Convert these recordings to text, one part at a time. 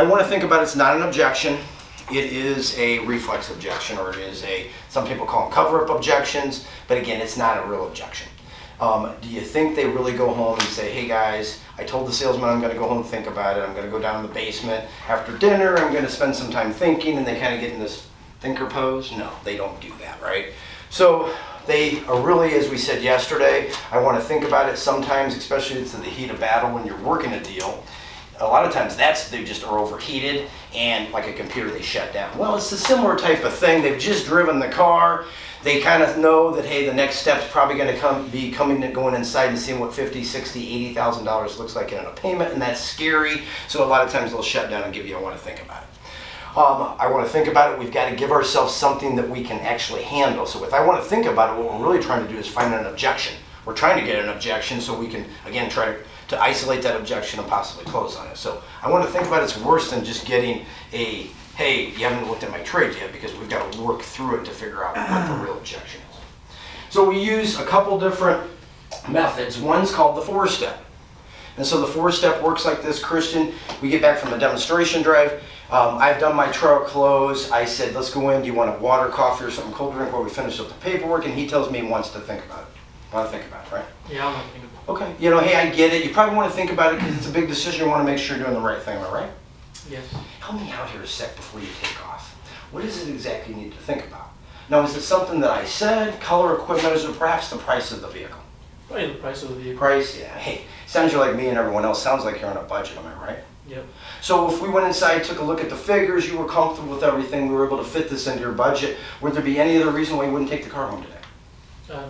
want to think about it's not an objection. It is a reflex objection, or it is some people call them cover-up objections, but again, it's not a real objection. Do you think they really go home and say, hey guys, I told the salesman I'm going to go home and think about it. I'm going to go down in the basement after dinner. I'm going to spend some time thinking, and they kind of get in this thinker pose? No, they don't do that, right? So they are really, as we said yesterday, I want to think about it sometimes, especially it's in the heat of battle when you're working a deal. A lot of times they just are overheated, and like a computer, they shut down. Well, it's a similar type of thing. They've just driven the car. They kind of know that, hey, the next step's probably going to going inside and seeing what $50,000, $60,000, $80,000 looks like in a payment, and that's scary. So a lot of times they'll shut down and give you, I want to think about it. I want to think about it. We've got to give ourselves something that we can actually handle. So if I want to think about it, what we're really trying to do is find an objection. We're trying to get an objection so we can, again, try to isolate that objection and possibly close on it. So I want to think about it's worse than just getting a, hey, you haven't looked at my trade yet, because we've got to work through it to figure out what the real objection is. So we use a couple different methods. One's called the 4-step. And so the 4-step works like this. Christian, we get back from a demonstration drive. I've done my truck close. I said, let's go in. Do you want a water, coffee, or something cold to drink while we finish up the paperwork? And he tells me he wants to think about it. Want to think about it, right? Yeah, I want to think about it. Okay. You know, hey, I get it. You probably want to think about it because it's a big decision. You want to make sure you're doing the right thing, am I right? Yes. Help me out here a sec before you take off. What is it exactly you need to think about? Now, is it something that I said, color, equipment, or perhaps the price of the vehicle? Probably the price of the vehicle. Price, yeah. Hey, sounds like me and everyone else. Sounds like you're on a budget, am I right? Yep. So if we went inside, took a look at the figures, you were comfortable with everything, we were able to fit this into your budget, would there be any other reason why you wouldn't take the car home today?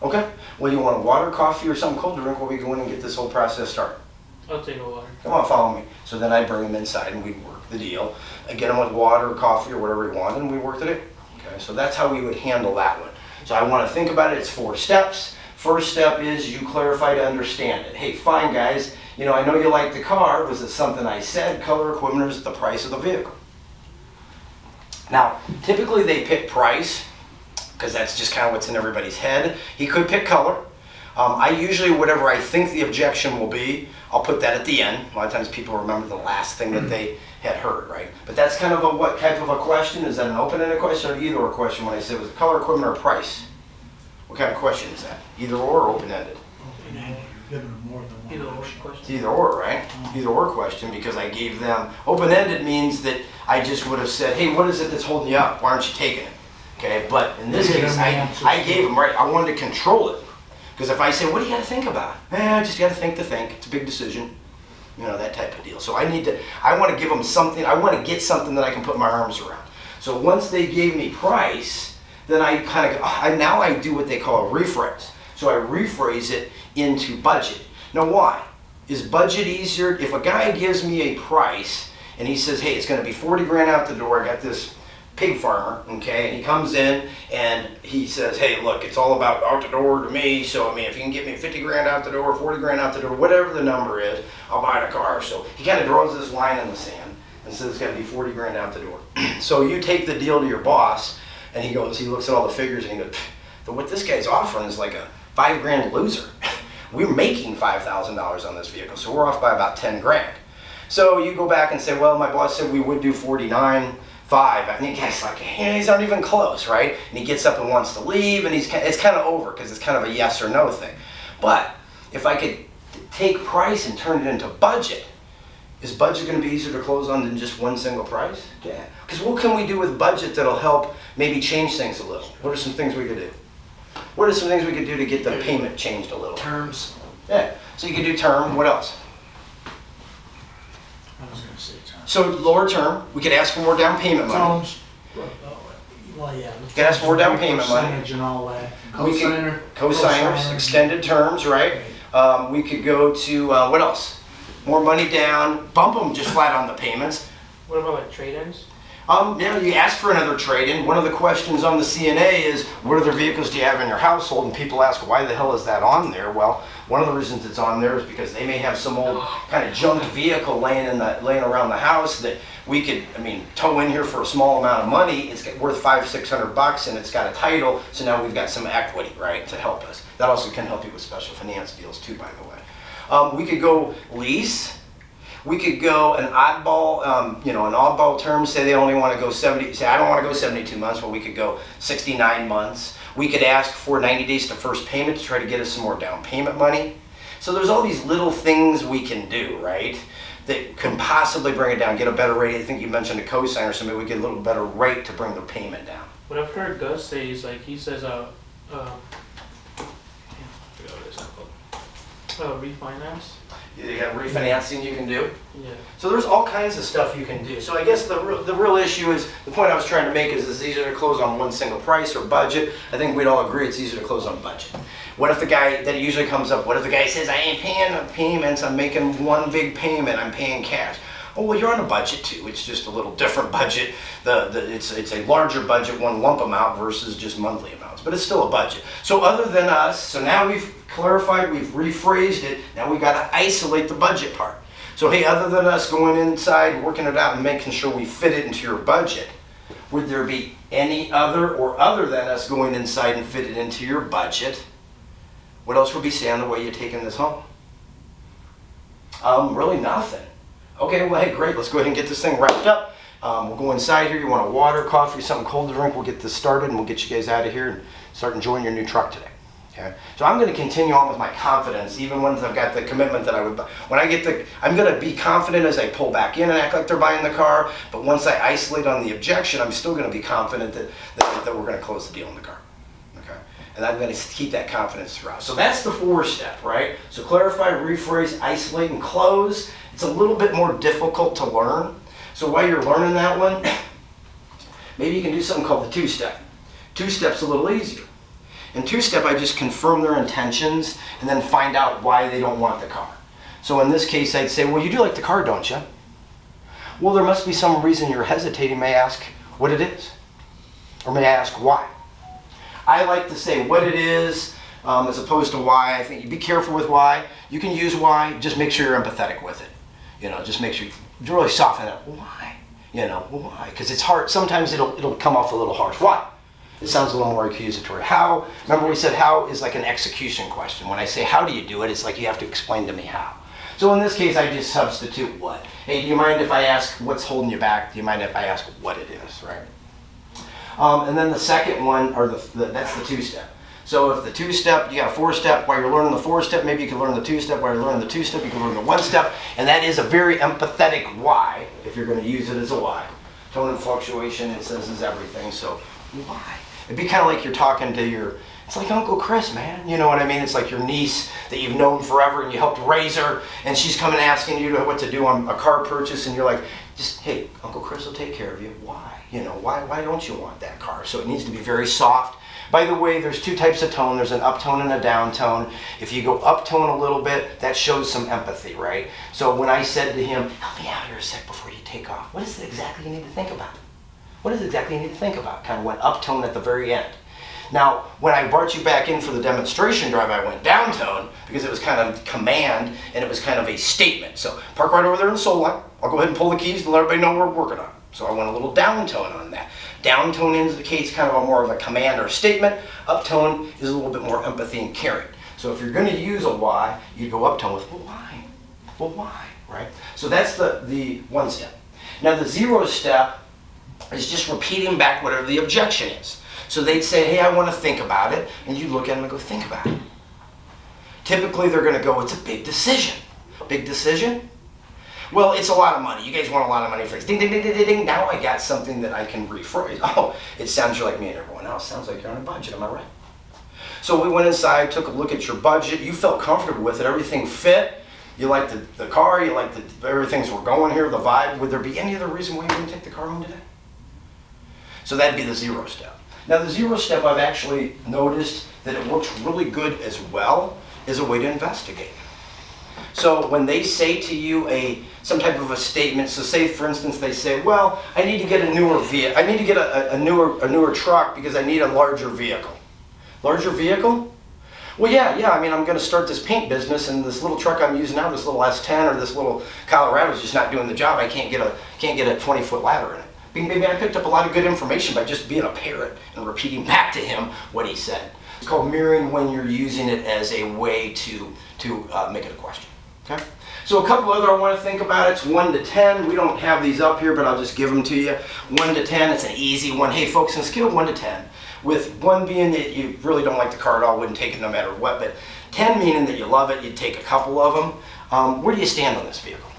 Okay. Well, you want a water, coffee, or something cold to drink while we go in and get this whole process started? I'll take a water. Come on, follow me. So then I bring them inside and we work the deal. I get them with water, coffee, or whatever we want, and we work the deal. Okay, so that's how we would handle that one. So I want to think about it. It's 4 steps. First step is you clarify to understand it. Hey, fine, guys. You know, I know you like the car. Was it something I said, color, equipment, or is it the price of the vehicle? Now, typically they pick price because that's just kind of what's in everybody's head. He could pick color. I usually, whatever I think the objection will be, I'll put that at the end. A lot of times people remember the last thing that they had heard, right? But that's kind of a what type of a question? Is that an open-ended question or either or question when I say was it color, equipment, or price? What kind of question is that? Either or open-ended? Open-ended. You're giving them more than one Either or option. question. It's either or, right? Either or question, because I gave them, open-ended means that I just would have said, hey, what is it that's holding you up? Why aren't you taking it? Okay, but in this case, I gave them, right, I wanted to control it. Because if I say, what do you got to think about? I just got to think the think. It's a big decision. You know, that type of deal. So I want to give them something, I want to get something that I can put my arms around. So once they gave me price, then I kind of, now I do what they call a rephrase. So I rephrase it into budget. Now why? Is budget easier? If a guy gives me a price and he says, hey, it's going to be 40 grand out the door, I got this pig farmer, okay, and he comes in and he says, hey, look, it's all about out the door to me, so I mean, if you can get me 50 grand out the door, 40 grand out the door, whatever the number is, I'll buy the car. So he kind of draws this line in the sand and says it's got to be 40 grand out the door. So you take the deal to your boss and he looks at all the figures and he goes, what this guy's offering is like a 5 grand loser. We're making $5,000 on this vehicle, so we're off by about 10 grand. So you go back and say, well, my boss said we would do 49.5. I think guy's like, hey, he's not even close, right? And he gets up and wants to leave, and it's kind of over because it's kind of a yes or no thing. But if I could take price and turn it into budget, is budget going to be easier to close on than just one single price? Yeah. Because what can we do with budget that'll help maybe change things a little? What are some things we could do? What are some things we could do to get the payment changed a little? Terms. Yeah. So you could do term. What else? I was going to say terms. So lower term. We could ask for more down payment money. Terms. Well, yeah. You could ask for more down payment money. Percentage and all that. We could- Cosigner. Cosigners, extended terms, right? We could go to, what else? More money down, bump them just flat on the payments. What about like trade-ins? Yeah, you ask for another trade-in. One of the questions on the CNA is, what other vehicles do you have in your household? And people ask, why the hell is that on there? Well, one of the reasons it's on there is because they may have some old kind of junk vehicle laying around the house that we could, tow in here for a small amount of money. It's worth $500-600 and it's got a title, so now we've got some equity, right, to help us. That also can help you with special finance deals too, by the way. We could go lease. We could go an oddball, you know, an oddball term, say they only want to go 70, say I don't want to go 72 months, but we could go 69 months. We could ask for 90 days to first payment to try to get us some more down payment money. So there's all these little things we can do, right, that can possibly bring it down, get a better rate. I think you mentioned a cosign or something, we get a little better rate to bring the payment down. What I've heard Gus say is like, he says, I forgot what it's called. Refinance? You got refinancing you can do. Yeah. So there's all kinds of stuff you can do. So I guess the real issue is, the point I was trying to make is it's easier to close on one single price or budget. I think we'd all agree it's easier to close on budget. What if the guy, that usually comes up, what if the guy says, I ain't paying payments, I'm making one big payment, I'm paying cash. Oh, well, you're on a budget too. It's just a little different budget. It's a larger budget, one lump amount versus just monthly amounts, but it's still a budget. So other than us, so now we've clarified, we've rephrased it, now we've got to isolate the budget part. So hey, other than us going inside, working it out and making sure we fit it into your budget, would there be any other or other than us going inside and fit it into your budget? What else would be saying the way you're taking this home? Really nothing. Okay, well, hey, great, let's go ahead and get this thing wrapped up. We'll go inside here. You want a water, coffee, something cold to drink, we'll get this started and we'll get you guys out of here and start enjoying your new truck today. Okay? So I'm going to continue on with my confidence, even once I've got the commitment that I would buy. When I get the, I'm going to be confident as I pull back in and act like they're buying the car, but once I isolate on the objection, I'm still going to be confident that we're going to close the deal on the car. Okay? And I'm going to keep that confidence throughout. So that's the 4-step, right? So clarify, rephrase, isolate, and close. It's a little bit more difficult to learn. So while you're learning that one, maybe you can do something called the 2-step. 2-step's a little easier. In 2-step, I just confirm their intentions and then find out why they don't want the car. So in this case, I'd say, well, you do like the car, don't you? Well, there must be some reason you're hesitating. May I ask what it is? Or may I ask why? I like to say what it is as opposed to why. I think you be careful with why. You can use why, just make sure you're empathetic with it. You know, just make sure you really soften it. Why? You know, well, why? Because it's hard. Sometimes it'll come off a little harsh. Why? It sounds a little more accusatory. How? Remember we said how is like an execution question. When I say how do you do it, it's like you have to explain to me how. So in this case, I just substitute what. Hey, do you mind if I ask what's holding you back? Do you mind if I ask what it is, right? And then the second one, or that's the 2-step. So if the 2-step, you got a 4-step, while you're learning the 4-step, maybe you can learn the 2-step. While you're learning the 2-step, you can learn the 1-step. And that is a very empathetic why, if you're going to use it as a why. Tone and fluctuation, it says, is everything. So why? It'd be kind of like you're talking to your, it's like Uncle Chris, man. You know what I mean? It's like your niece that you've known forever and you helped raise her, and she's coming asking you what to do on a car purchase, and you're like, just, hey, Uncle Chris will take care of you. Why? You know, why don't you want that car? So it needs to be very soft. By the way, there's 2 types of tone. There's an uptone and a downtone. If you go uptone a little bit, that shows some empathy, right? So when I said to him, help me out here a sec before you take off, what is it exactly you need to think about? What is it exactly you need to think about? Kind of went uptone at the very end. Now, when I brought you back in for the demonstration drive, I went downtone because it was kind of command and it was kind of a statement. So park right over there in the soul line. I'll go ahead and pull the keys and let everybody know we're working on it. So I went a little downtone on that. Downtone indicates kind of a more of a command or statement. Uptone is a little bit more empathy and caring. So if you're going to use a why, you go uptone with, well, why? Well, why? Right? So that's the 1-step. Now the 0-step is just repeating back whatever the objection is. So they'd say, hey, I want to think about it. And you look at them and go, think about it. Typically, they're going to go, it's a big decision. Big decision? Well, it's a lot of money. You guys want a lot of money for this. Ding, ding, ding, ding, ding, ding. Now I got something that I can rephrase. Oh, it sounds like me and everyone else. Sounds like you're on a budget. Am I right? So we went inside, took a look at your budget. You felt comfortable with it. Everything fit. You liked the car. You liked everything's we're going here, the vibe. Would there be any other reason why you wouldn't take the car home today? So that'd be the 0-step. Now the 0-step, I've actually noticed that it works really good as well as a way to investigate. So when they say to you some type of a statement, so say for instance they say, well, I need to get a newer vehicle. I need to get a newer truck because I need a larger vehicle. Larger vehicle? Well, yeah. I mean, I'm going to start this paint business, and this little truck I'm using now, this little S10 or this little Colorado is just not doing the job. I can't get a 20-foot ladder in it. Maybe I picked up a lot of good information by just being a parrot and repeating back to him what he said. It's called mirroring when you're using it as a way to make it a question. Okay. So a couple other I want to think about. It's 1 to 10. We don't have these up here, but I'll just give them to you. 1 to 10. It's an easy one. Hey, folks, on a scale of 1 to 10, with 1 being that you really don't like the car at all, wouldn't take it no matter what, but 10 meaning that you love it, you'd take a couple of them. Where do you stand on this vehicle?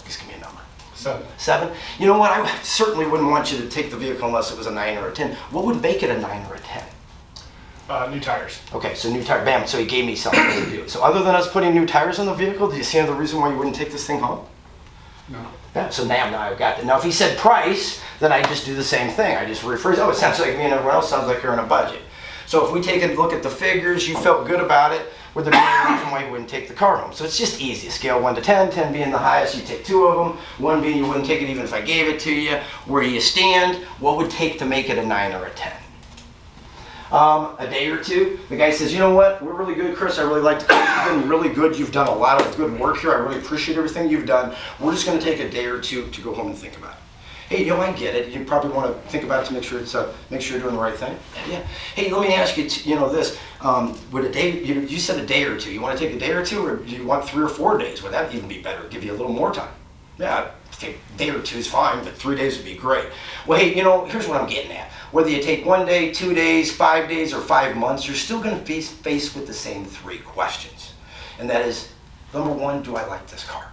Just give me a number. 7. 7? You know what? I certainly wouldn't want you to take the vehicle unless it was a 9 or a 10. What would make it a 9 or a 10? New tires. Okay, so new tire, bam, so he gave me something to do. So other than us putting new tires on the vehicle, do you see another reason why you wouldn't take this thing home? No. Yeah, so now I've got that. Now if he said price, then I just do the same thing. I just rephrase, oh, it sounds like me and everyone else sounds like you're on a budget. So if we take a look at the figures, you felt good about it, would there be any reason why you wouldn't take the car home? So it's just easy. Scale 1 to 10, 10 being the highest, you take 2 of them, 1 being you wouldn't take it even if I gave it to you. Where do you stand? What would it take to make it a 9 or a 10? A day or two, the guy says, you know what, we're really good, Chris, I really like the car. You've been really good, you've done a lot of good work here, I really appreciate everything you've done. We're just going to take a day or two to go home and think about it. Hey, you know, I get it. You probably want to think about it to make sure you're doing the right thing. Yeah. Hey, let me ask you, this. Would a day? You said a day or two. You want to take a day or two, or do you want 3 or 4 days? Would that even be better? Give you a little more time. Yeah, I think a day or 2 is fine, but 3 days would be great. Well, hey, here's what I'm getting at. Whether you take 1 day, 2 days, 5 days, or 5 months, you're still going to be faced with the same 3 questions, and that is, number 1, do I like this car?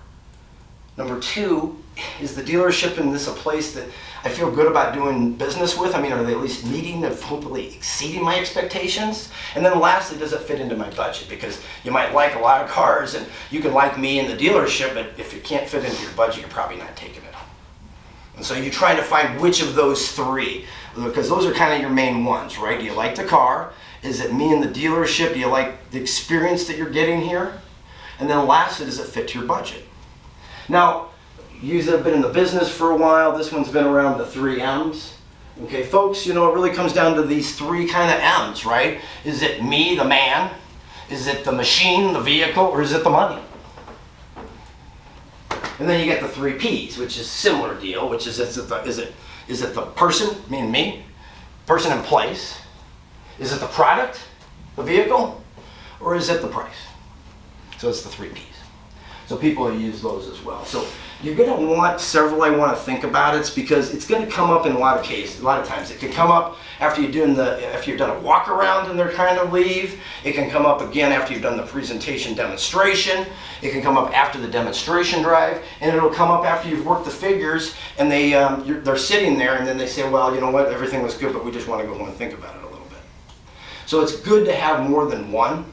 Number 2, is the dealership in this a place that I feel good about doing business with? I mean, are they at least meeting and hopefully exceeding my expectations? And then lastly, does it fit into my budget? Because you might like a lot of cars and you can like me in the dealership, but if it can't fit into your budget, you're probably not taking it home. And so you try to find which of those 3, because those are kind of your main ones, right? Do you like the car? Is it me in the dealership? Do you like the experience that you're getting here? And then lastly, does it fit to your budget? Now, you have been in the business for a while. This one's been around the 3 M's. Okay, folks, it really comes down to these 3 kind of M's, right? Is it me, the man? Is it the machine, the vehicle, or is it the money? And then you get the 3 P's, which is a similar deal, which is it the person, me and me, person and place? Is it the product, the vehicle, or is it the price? So it's the 3 P's. So people use those as well. So you're going to want several I want to think about. It's because it's going to come up in a lot of cases. A lot of times it can come up after you've done a walk around and they're kind of leave. It can come up again after you've done the presentation demonstration. It can come up after the demonstration drive, and it'll come up after you've worked the figures and they're sitting there and then they say, well, you know what, everything was good, but we just want to go home and think about it a little bit. So it's good to have more than one.